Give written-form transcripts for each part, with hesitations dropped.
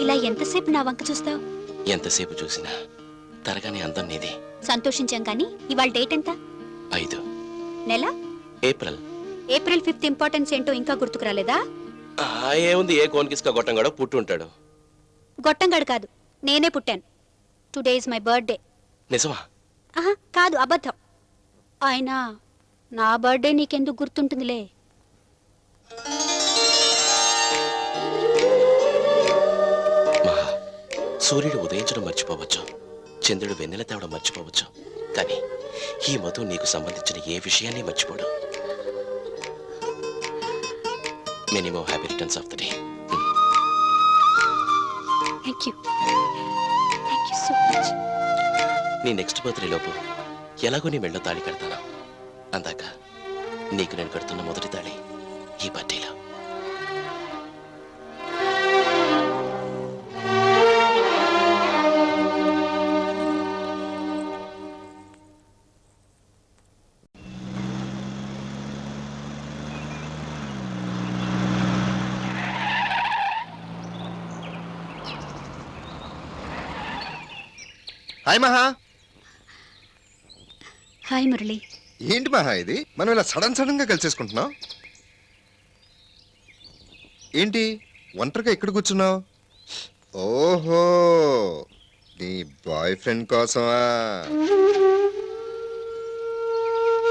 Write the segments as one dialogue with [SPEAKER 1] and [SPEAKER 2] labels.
[SPEAKER 1] ఇలా ఎంతసేపు నా వంక చూస్తావు?
[SPEAKER 2] ఎంతసేపు చూసినా తరగానే అందం నీది.
[SPEAKER 1] సంతోషించాం కానీ ఇవాళ డేట్ ఎంత?
[SPEAKER 2] 5
[SPEAKER 1] నెల
[SPEAKER 2] ఏప్రిల్.
[SPEAKER 1] ఏప్రిల్ 5th ఇంపార్టెన్స్ ఏంటో ఇంకా గుర్తుకు రాలేదా?
[SPEAKER 2] ఏముంది, ఏ కోన్కిస్కా గొట్టంగాడో పుట్టి ఉంటాడు.
[SPEAKER 1] గొట్టంగాడు కాదు, నేనే పుట్టాను. Today is my birthday.
[SPEAKER 2] నిజమా?
[SPEAKER 1] కాదు, అబద్ధం. అయినా నా బర్త్డే నీకెందుకు గుర్తుంటుందిలే.
[SPEAKER 2] మహా, సూర్యుడు ఉదయించడం మర్చిపోవచ్చు, చంద్రుడు వెన్నెల తేవడం మర్చిపోవచ్చు, కానీ ఈ మధు నీకు సంబంధించిన ఏ విషయాన్ని మర్చిపోడు. Minimum happy returns of the day.
[SPEAKER 1] Thank you so much.
[SPEAKER 2] నీ నెక్స్ట్ బర్త్డే లోపు ఎలాగో నీ మెళ్ళో తాళి కడతాను. అందాక నీకు నేను కడుతున్న మొదటి తాళి ఈ బర్త్డేలో.
[SPEAKER 3] హాయ్ మహా.
[SPEAKER 1] హాయ్ మురళి.
[SPEAKER 3] ఏంటి మహా ఇది, మనం ఇలా సడన్ గా కలిసేసుకుంటున్నావు? ఏంటి ఒంటరిగా ఎక్కడ కూర్చున్నావు? ఓహో, నీ బాయ్ ఫ్రెండ్ కోసమా?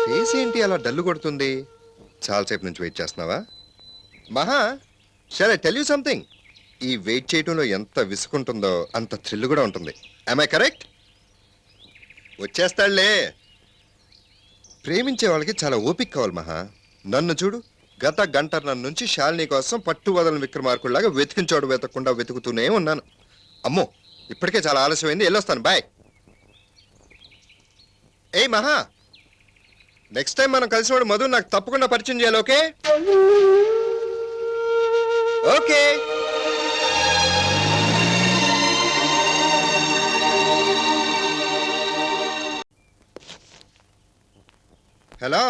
[SPEAKER 3] ఫేస్ ఏంటి అలా డల్లు కొడుతుంది? చాలాసేపు నుంచి వెయిట్ చేస్తున్నావా? Maha, shall I tell you something. ఈ వెయిట్ చేయడంలో ఎంత విసుకుంటుందో అంత థ్రిల్ కూడా ఉంటుంది. am I correct? వచ్చేస్తాడులే. ప్రేమించే వాళ్ళకి చాలా ఓపిక కావాలి మహా. నన్ను చూడు, గత గంటన్నర నుంచి శాలిని కోసం పట్టు వదలని విక్రమార్కుల్లాగా వెతికించోడు వెతకకుండా వెతుకుతూనే ఉన్నాను. అమ్మో, ఇప్పటికే చాలా ఆలస్యమైంది, వెళ్ళొస్తాను, బాయ్. ఏయ్ మహా, నెక్స్ట్ టైం మనం కలిసినప్పుడు మధు నాకు తప్పకుండా పరిచయం చేయాలి, okay? Okay. Hello,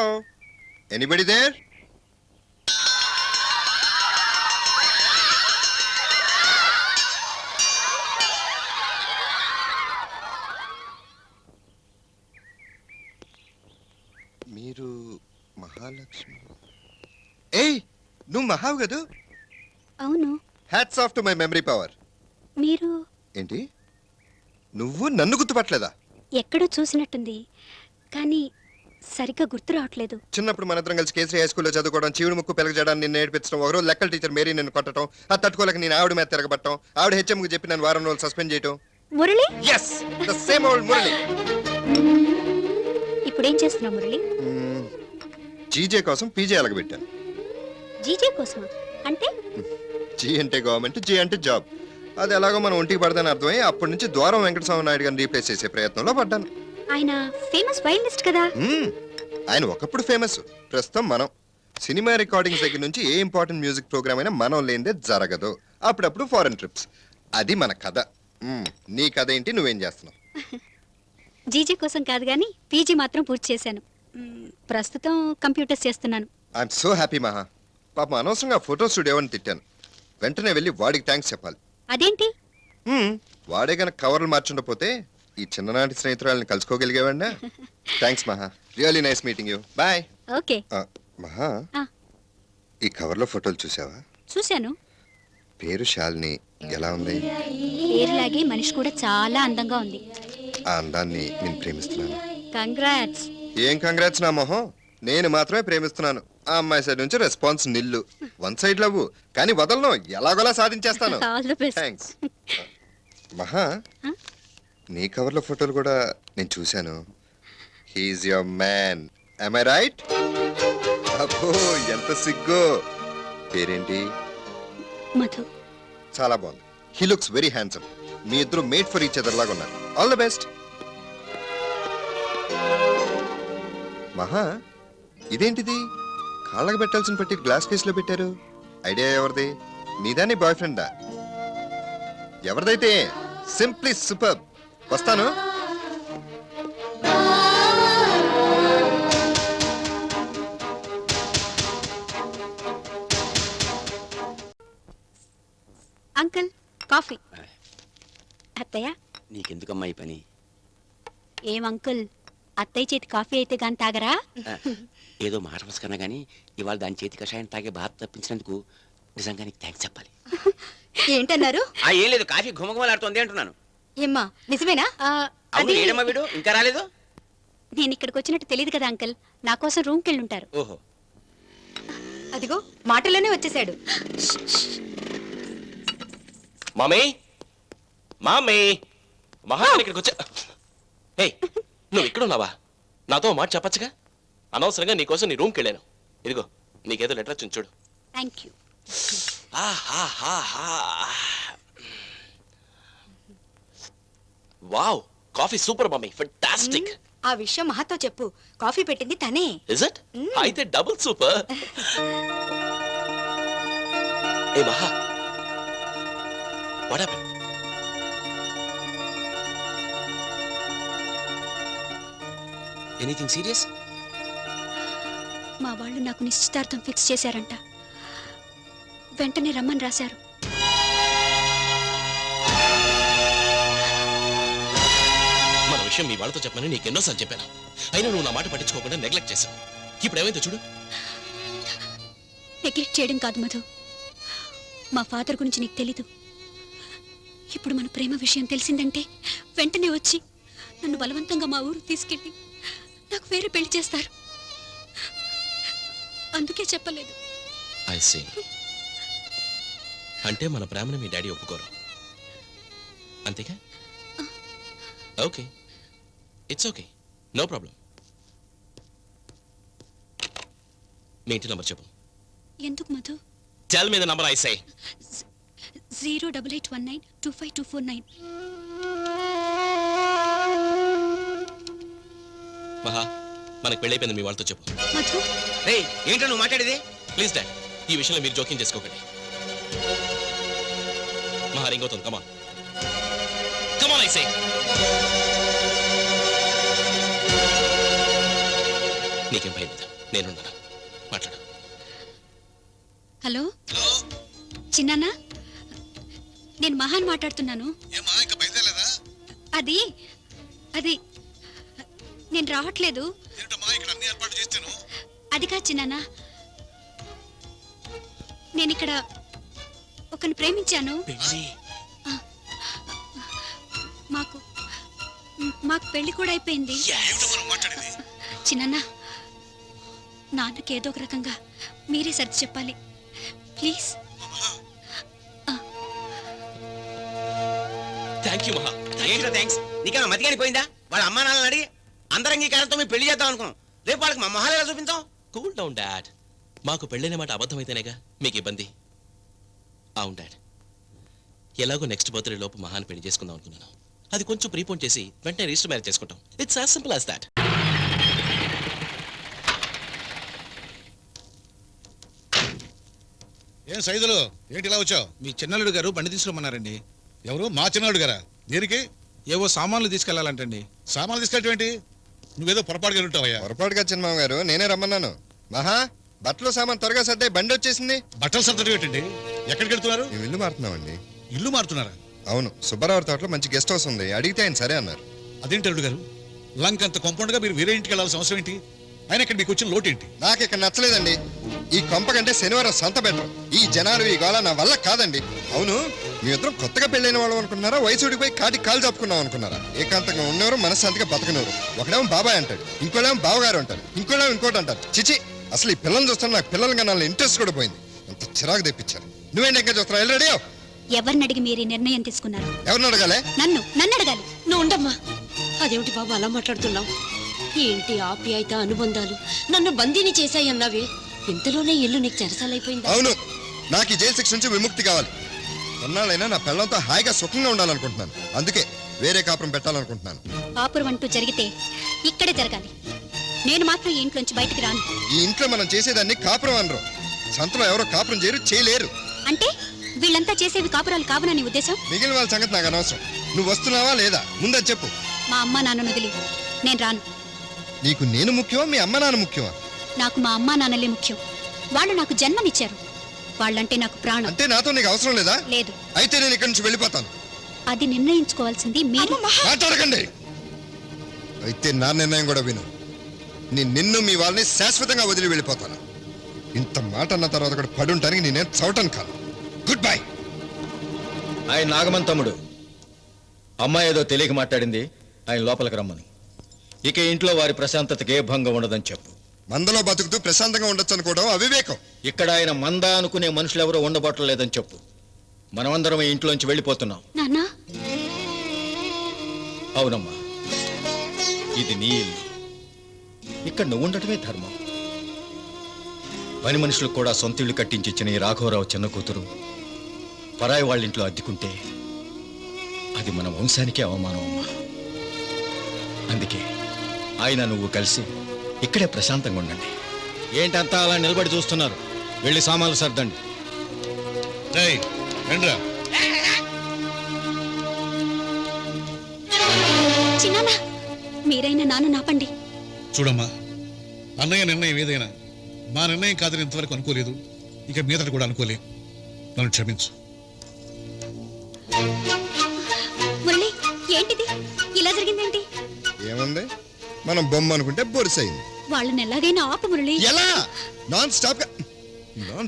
[SPEAKER 3] anybody there? మీరు మహాలక్ష్మి? ఏయ్, నువ్వు మహావు కదూ?
[SPEAKER 1] అవును.
[SPEAKER 3] Hats off to my memory power.
[SPEAKER 1] మీరు
[SPEAKER 3] ఏంటి, నువ్వు నన్ను గుర్తుపట్టలేదా?
[SPEAKER 1] ఎక్కడో చూసినట్టుంది కానీ సరిగ్గా గుర్తు రావట్లేదు.
[SPEAKER 3] చిన్నప్పుడు మనిద్దరం కలిసి కేసరి హై స్కూల్లో చదువుకోవడం, చీవుడు ముక్కు పెరగజేయడానికి నిన్ను నేర్పించడం, ఒకరోజు లెక్కల టీచర్ మేరీ నిన్ను కొట్టడం, అది తట్టుకోలేక నేను ఆవిడ మీద తిరగబట్టడం, ఆవిడ హెచ్ఎంకి చెప్పి నన్ను వారం రోజులు సస్పెండ్ చేయడం.
[SPEAKER 1] Murali,
[SPEAKER 3] yes, the same old Murali.
[SPEAKER 1] ఇప్పుడేం చేస్తున్నావు మురళి?
[SPEAKER 3] జీజే కోసం పీజే అలగబెట్టాను.
[SPEAKER 1] జీజే కోసమా? అంటే?
[SPEAKER 3] జీ అంటే గవర్నమెంట్, జీ అంటే జాబ్. అది ఎలాగో మనం ఒంటికి పడదని అర్థమై అప్పటి నుంచి ద్వారం వెంకటస్వామి నాయుడు గారిని రీప్లేస్ చేసే ప్రయత్నంలో పడ్డాను.
[SPEAKER 1] ఆయన ఫేమస్ వైలినిస్ట్ కదా?
[SPEAKER 3] ఆయన ఒకప్పుడు ఫేమస్, ప్రస్తుతం మనం. సినిమా రికార్డింగ్స్ దగ్గర నుంచి ఏ ఇంపార్టెంట్ మ్యూజిక్ ప్రోగ్రామ్ అయినా మనం లేనిదే జరగదు. అప్పుడప్పుడు ఫారెన్ ట్రిప్స్. అది మన కథ. నీ కథ ఏంటి, నువ్వేం చేస్తున్నావు?
[SPEAKER 1] జీజే కోసం కాదు కానీ పీజీ మాత్రం పూర్తి చేశాను. ప్రస్తుతం కంప్యూటర్స్ చేస్తున్నాను.
[SPEAKER 3] ఐఎమ్ సో హ్యాపీ మహా. పాపం అనవసరంగా ఫోటో స్టూడియో అని తిట్టాను. వెంటనే వెళ్ళి వాడికి థ్యాంక్స్ చెప్పాలి.
[SPEAKER 1] అదేంటి?
[SPEAKER 3] వాడే గనక కవర్లు మార్చుండపోతే ఈ చిన్ననాటి స్నేహితురాలని కలుసుకోగలిగేవాడినా. Thanks Maha, really nice meeting you, bye.
[SPEAKER 1] Okay.
[SPEAKER 3] Maha, ఈ కవర్లో ఫోటోలు చూసావా?
[SPEAKER 1] చూశాను.
[SPEAKER 3] పేరు శాలిని, ఎలా ఉంది?
[SPEAKER 1] పేరులాగే మనిషి కూడా చాలా అందంగా ఉంది.
[SPEAKER 3] ఆ అందాన్ని నేను ప్రేమిస్తున్నాను.
[SPEAKER 1] కంగ్రాట్స్.
[SPEAKER 3] ఏం కంగ్రాట్స్ నా మొహం, నేను మాత్రమే ప్రేమిస్తున్నాను. ఆ అమ్మాయి సైడ్ నుంచి రెస్పాన్స్ నిల్లు. వన్ సైడ్ లవ్, కానీ వదలను, ఎలాగోలా సాధించేస్తాను. థ్యాంక్స్ మహా. నీ కవర్లో ఫోటోలు కూడా నేను చూశాను. He's your man, am I right? అబ్బో, ఎంత సిగ్గు. పేరేంటి?
[SPEAKER 1] మధు.
[SPEAKER 3] చాలా బాగుంది. He looks very handsome. మీ ఇద్దరు మేడ్ ఫర్ ఈచ్ అదర్ లాగా ఉన్నారు. All the best. మహా, ఇదేంటిది? కాళ్ళకు పెట్టాల్సిన పెట్టి గ్లాస్ కేసులో పెట్టారు. ఐడియా ఎవరిది? నీదా, నీ బాయ్ ఫ్రెండా? ఎవరిదైతే సింప్లీ సూపర్. వస్తాను.
[SPEAKER 1] Uncle, coffee. అత్తయ్య.
[SPEAKER 4] నీకెందుకమ్మా ఈ పని?
[SPEAKER 1] ఏం అంకుల్, అత్తయ్య చేతి కాఫీ అయితే గాని తాగరా?
[SPEAKER 4] ఏదో మాట వసుకన్నా కానీ ఇవాళ దాని చేతి కషాయం తాగే బాధ తప్పించినందుకు నిజంగా నీకు థ్యాంక్స్ చెప్పాలి.
[SPEAKER 5] ఏంటన్నారు?
[SPEAKER 4] ఏం లేదు, కాఫీ ఘుమఘుమలాడుతోంది అంటున్నాను.
[SPEAKER 5] ఏమ్మా నిజమేనా?
[SPEAKER 4] అవును, ఏడమ్మా వీడు ఇంకా రాలేదు?
[SPEAKER 1] నేను ఇక్కడికి వచ్చినట్టు తెలియదు కదా అంకుల్, నా కోసం రూమ్కి వెళ్ళుంటారు.
[SPEAKER 4] ఓహో,
[SPEAKER 5] అదిగో మాటల్లోనే వచ్చేసాడు.
[SPEAKER 2] మామీ మామీ మహా ఇక్కడికి వచ్చా. ఏయ్, నువ్వు ఇక్కడ ఉన్నావా? నాతో ఓ మాట చెప్పచ్చుగా. అనవసరంగా నీకోసం నీ రూమ్కి వెళ్ళాను. ఇదిగో నీకేదో లెటర్ వచ్చింది చూడు.
[SPEAKER 1] Thank you.
[SPEAKER 2] Wow, coffee super mummy, fantastic.
[SPEAKER 5] ఆ విషయం మహాతో చెప్పు, కాఫీ పెట్టింది తనే.
[SPEAKER 2] Is it? అయితే డబుల్ సూపర్. ఏ మహా, వాట్ హ్యాపెండ్? Anything serious?
[SPEAKER 1] మా వాళ్ళు నాకు నిశ్చితార్థం ఫిక్స్ చేశారంట. వెంటనే రమ్మని రాశారు.
[SPEAKER 2] మన విషయం మీ వాళ్ళతో చెప్పమని నీకు ఎన్నోసార్లు చెప్పాను. అయినా నువ్వు నా మాట పట్టించుకోకుండా నెగ్లెక్ట్ చేశావు. ఇప్పుడు ఏమైందో చూడు.
[SPEAKER 1] నెగ్లెక్ట్ చేయడం కాదు మధు, మా ఫాదర్ గురించి నీకు తెలీదు. ఇప్పుడు మన ప్రేమ విషయం తెలిసిందంటే వెంటనే వచ్చి నన్ను బలవంతంగా మా ఊరు తీసుకెళ్ళి నాకు వేరే పెళ్లి చేస్తారు. అందుకే చెప్పలేదు.
[SPEAKER 2] I see. అంటే మన ప్రేమను మీ డాడీ ఒప్పుకోరు, అంతేగా? Okay, it's okay, no problem. మీ ఇంటి నంబర్ చెప్పు.
[SPEAKER 1] ఎందుకు Madhu?
[SPEAKER 2] Tell me the number I say.
[SPEAKER 1] 08819252449.
[SPEAKER 2] Maha, మనకు పెళ్ళైపోయింది మీ వాళ్ళతో చెప్పు.
[SPEAKER 1] మధు,
[SPEAKER 4] రే ఏంటో నువ్వు మాట్లాడేది?
[SPEAKER 2] ప్లీజ్ డాడ్, ఈ విషయంలో మీరు జోక్యం చేసుకోకండి. మహా రింగ్ అవుతుంది, కమాన్ కమాన్ ఐ సే. నీకేం భయం లేదు, నేనున్నాను, మాట్లాడు.
[SPEAKER 1] హలో చిన్నానా, నేను మహాన్ మాట్లాడుతున్నాను. అది అది నేను రావట్లేదు. అది కాదు చిన్నానా, నేను ఇక్కడ ఒకరిని ప్రేమించాను. మాకు పెళ్లి కూడా అయిపోయింది. చిన్నానా, నాన్నకి ఏదో ఒక రకంగా మీరే సర్ది చెప్పాలి ప్లీజ్.
[SPEAKER 2] థ్యాంక్ యూ మహా.
[SPEAKER 4] ఏంటో థ్యాంక్స్? నీకేమో మతిగాని పోయిందా? వాళ్ళ అమ్మా నాన్నని అడిగి అందరంగీకారంతో మీ పెళ్లి చేద్దాం అనుకున్నాం. రేపు వాళ్ళకి మా మొహాలు ఎలా చూపించాం?
[SPEAKER 2] కూల్ డౌన్ డాడ్, మాకు పెళ్ళైన మాట అబద్ధమైతేనేగా మీకు ఇబ్బంది. అవును డాడ్, ఎలాగో నెక్స్ట్ బర్త్డే లోపు మహాన్ పెళ్లి చేసుకుందాం అనుకున్నాను. అది కొంచెం ప్రీపోన్ చేసి వెంటనే రిజిస్టర్ మ్యారేజ్ చేసుకుంటాం. It's as simple as that.
[SPEAKER 6] ఏం సైదులు, ఏంటి ఇలా వచ్చావు?
[SPEAKER 7] మీ చిన్నల్లుడు గారు బండి తీసుకురమ్మన్నారండి.
[SPEAKER 6] ఎవరు? మా చిన్నాడు గారా? దేనికి?
[SPEAKER 7] ఏవో సామాన్లు తీసుకెళ్లాలంటండి.
[SPEAKER 6] సామాన్లు తీసుకెళ్ళటం నువ్వేదో పొరపాటుగా ఉంటావయ్యా.
[SPEAKER 3] పొరపాటుగా చిన్నమామ గారు, నేనే రమ్మన్నాను. మహా, బట్టలు సామాన్ త్వరగా సర్దే, బండి వచ్చేసింది.
[SPEAKER 6] బట్టలు సర్దడం ఏంటండి? ఎక్కడికి వెళ్తున్నారు?
[SPEAKER 3] మేము ఇల్లు మారుతున్నామండి.
[SPEAKER 6] ఇల్లు మారుతున్నారా?
[SPEAKER 3] అవును, సుబ్బారావు తోటలో మంచి గెస్ట్ హౌస్ ఉంది, అడిగితే ఆయన సరే అన్నారు.
[SPEAKER 6] అదేంటి అల్లుడు గారు, లంక్ అంత కాంపౌండ్ గా మీరు వేరే ఇంటికి వెళ్ళాల్సిన అవసరం ఏంటి? ఆయన ఇక్కడ మీకు వచ్చిన లోటు ఏంటి?
[SPEAKER 3] నాకు ఇక్కడ నచ్చలేదండి. ఈ కొంప కంటే శనివారం సంత బెటర్. ఈ జనాలు ఈ గోళ నా వల్ల కాదండి. అవును, మీ ఇద్దరం కొత్తగా పెళ్ళైన వాళ్ళు అనుకున్నారా, వయసుడిపోయి కాటికి కాలు చెప్పుకున్నాం అనుకున్నారా? ఏకాంతంగా ఉన్నవారు మనశ్శాంతిగా బతకనవరు. ఒకడేమో బాబాయ్ అంటాడు, ఇంకోడేమో బావగారు అంటారు, ఇంకోడేమో ఇంకోటి అంటారు. చిచి, అసలు ఈ పిల్లల్ని చూస్తాను నాకు పిల్లలు కన్నా ఇంట్రెస్ట్ కూడా పోయింది. అంత చిరాకు తెప్పించారు. నువ్వేంటి ఇంకా చూస్తున్నావు? ఎల్రెడీ
[SPEAKER 1] ఎవరిని అడిగి మీరు ఈ నిర్ణయం తీసుకున్నారు?
[SPEAKER 3] ఎవరిని అడగాలి?
[SPEAKER 1] నన్ను అడగాలి.
[SPEAKER 8] నువ్వు ఉండమ్మా. అదేమిటి బాబు అలా మాట్లాడుతున్నావు? ఏంటి ఆప్యాయత, అనుబంధాలు నన్ను బందీని చేశాయన్నావే, ఇంతలోనే ఇల్లు నీకు చెరసాలైపోయింది.
[SPEAKER 3] అవును, నాకు ఈ జైలు శిక్ష నుంచి విముక్తి కావాలి. కొన్నాళ్ళైనా నా పిల్లలతో హాయిగా సుఖంగా ఉండాలనుకుంటున్నాను. అందుకే వేరే కాపురం పెట్టాలనుకుంటున్నాను.
[SPEAKER 1] కాపురం అంటూ జరిగితే ఇక్కడే జరగాలి. నేను మాత్రం ఈ ఇంట్లోంచి బయటికి రాను.
[SPEAKER 3] ఈ ఇంట్లో మనం చేసేదాన్ని కాపురం అనరు. సంతలో ఎవరో కాపురం చేయలేరు.
[SPEAKER 1] అంటే వీళ్ళంతా చేసేవి కాపురాలు కావనా నీ ఉద్దేశం?
[SPEAKER 3] మిగిలిన వాళ్ళ సంగతి నాకు అనవసరం. నువ్వు వస్తున్నావా లేదా ముందని చెప్పు.
[SPEAKER 1] మా అమ్మ నాన్నను వదిలి నేను రాను.
[SPEAKER 3] నీకు నేను ముఖ్యమా, మీ అమ్మ నాన్న ముఖ్యమా?
[SPEAKER 1] నాకు మా అమ్మా నాన్నలే ముఖ్యం. వాళ్ళు నాకు జన్మనిచ్చారు. వాళ్ళంటే నాకు ప్రాణం.
[SPEAKER 3] అంటే నాతో నీకు అవసరం లేదా?
[SPEAKER 1] లేదు.
[SPEAKER 3] అయితే నేను ఇక్కడి నుంచి వెళ్ళిపోతాను.
[SPEAKER 1] అది నిర్ణయించుకోవాల్సింది మీరు.
[SPEAKER 3] మాట్లాడకండి. అయితే నా నిర్ణయం కూడా విను. నిన్ను మీ వాళ్ళని శాశ్వతంగా వదిలి వెళ్ళిపోతాను. ఇంత మాట అన్న తర్వాత కూడా పడుంటానికి నేనేం చవటం కాదు. Good bye.
[SPEAKER 9] ఆయన నాగమన్ తమ్ముడు. అమ్మాయి ఏదో తెలియక మాట్లాడింది, ఆయన లోపలికి రమ్మను. ఇక ఇంట్లో వారి ప్రశాంతతకి ఏ భంగం ఉండదని చెప్పు.
[SPEAKER 3] మందలో బతుకుతూ ప్రశాంతంగా ఉండొచ్చు అనుకోవడం అవివేకం.
[SPEAKER 9] ఇక్కడ ఆయన మంద అనుకునే మనుషులు ఎవరో ఉండబోటం లేదని చెప్పు. మనమందరం ఈ ఇంట్లోంచి వెళ్ళిపోతున్నాం.
[SPEAKER 1] నాన్న,
[SPEAKER 9] అవునమ్మా, ఇది నీ ఇల్లు. ఇక్కడ నువ్వు ఉండటమే ధర్మం. పని మనుషులకు కూడా సొంత ఇల్లు కట్టించి ఇచ్చిన ఈ రాఘవరావు చిన్న కూతురు పరాయి వాళ్ళ ఇంట్లో అద్దెకుంటే అది మన వంశానికే అవమానం అమ్మా. అందుకే ఆయన నువ్వు కలిసి ఇక్కడే ప్రశాంతంగా ఉండండి. ఏంటంతా అలా నిలబడి చూస్తున్నారు? వెళ్ళి సామాన్లు సర్దండి.
[SPEAKER 6] ఏయ్, రండిరా.
[SPEAKER 1] చిన్నాన్న, మీరైనా నాన్న నాపండి.
[SPEAKER 6] చూడమ్మా, అన్నయ్య నిర్ణయం ఏదైనా మా నిర్ణయం కాదని ఇంతవరకు అనుకోలేదు. ఇక మీదట కూడా అనుకోలేం. నన్ను క్షమించు.
[SPEAKER 1] మురళి, ఏంటిది ఇలా జరిగిందేంటి?
[SPEAKER 3] ఏముంది, మనం బొమ్మ అనుకుంటే బొరుసైంది.
[SPEAKER 1] వాళ్ళని ఎలాగైనా ఆపు మురళి.
[SPEAKER 3] ఎలా? నాన్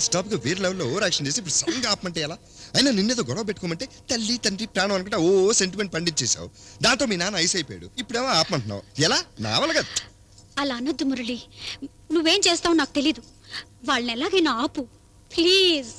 [SPEAKER 3] స్టాప్ గా వేరే లెవెల్లో ఓవర్ యాక్షన్ చేసి ఇప్పుడు సడన్ గా ఆపమంటే ఎలా? అయినా నిన్నేదో గొడవ పెట్టుకోమంటే తల్లి తండ్రి ప్రాణం అనుకుంటే ఓ సెంటిమెంట్ పండించేశావు. దాంతో మీ నాన్న ఐస్ అయిపోయాడు. ఇప్పుడేమో ఆపమంటున్నావు. ఎలా? నావల్ కదా.
[SPEAKER 1] అలా అనొద్దు మురళి. నువ్వేం చేస్తావో నాకు తెలీదు. వాళ్ళని ఎలాగైనా ఆపు ప్లీజ్.